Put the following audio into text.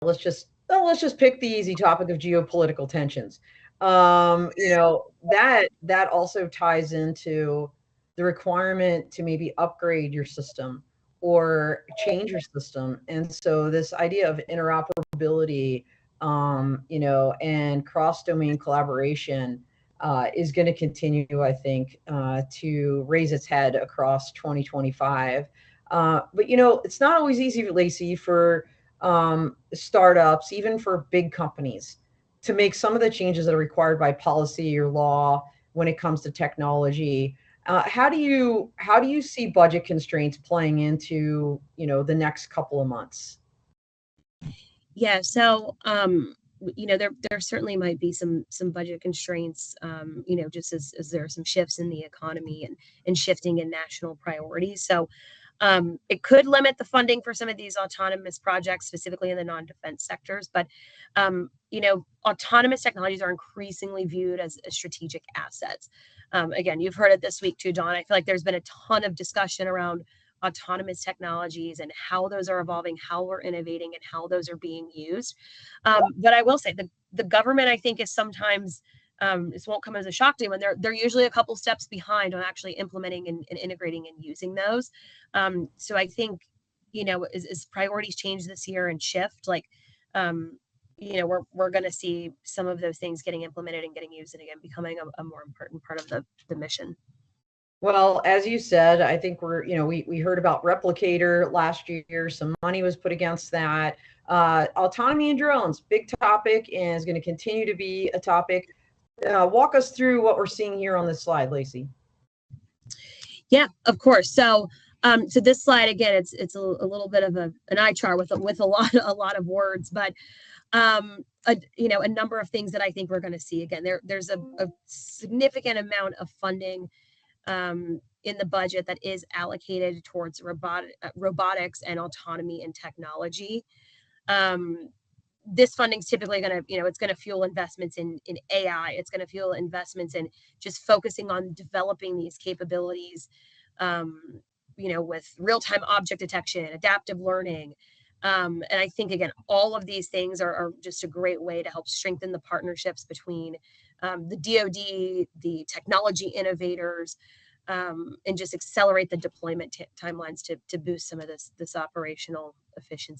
let's just pick the easy topic of geopolitical tensions. That also ties into the requirement to maybe upgrade your system or change your system. And so this idea of interoperability, and cross-domain collaboration is going to continue, I think, to raise its head across 2025. But it's not always easy, Lacey, for startups, even for big companies, to make some of the changes that are required by policy or law when it comes to technology. How do you see budget constraints playing into the next couple of months? Yeah, so there certainly might be some budget constraints, just as there are some shifts in the economy and shifting in national priorities. So it could limit the funding for some of these autonomous projects, specifically in the non-defense sectors. But autonomous technologies are increasingly viewed as strategic assets. Again, you've heard it this week too, Don. I feel like there's been a ton of discussion around autonomous technologies and how those are evolving, how we're innovating, and how those are being used. But I will say the government, I think, is sometimes this won't come as a shock to anyone. They're usually a couple steps behind on actually implementing and integrating and using those. So I think, as priorities change this year and shift, we're going to see some of those things getting implemented and getting used, and again becoming a more important part of the mission. Well, as you said, I think we heard about Replicator last year. Some money was put against that. Autonomy and drones, big topic, and is going to continue to be a topic. Walk us through what we're seeing here on this slide, Lacey. Yeah, of course. So this slide, again, it's a little bit of an eye chart with a lot of words, but a number of things that I think we're going to see. Again, there's a significant amount of funding in the budget that is allocated towards robotics and autonomy and technology. This funding is typically going to, it's going to fuel investments in AI. It's going to fuel investments in just focusing on developing these capabilities, with real-time object detection, adaptive learning. And I think, again, all of these things are just a great way to help strengthen the partnerships between the DoD, the technology innovators, and just accelerate the deployment timelines to boost some of this operational efficiency.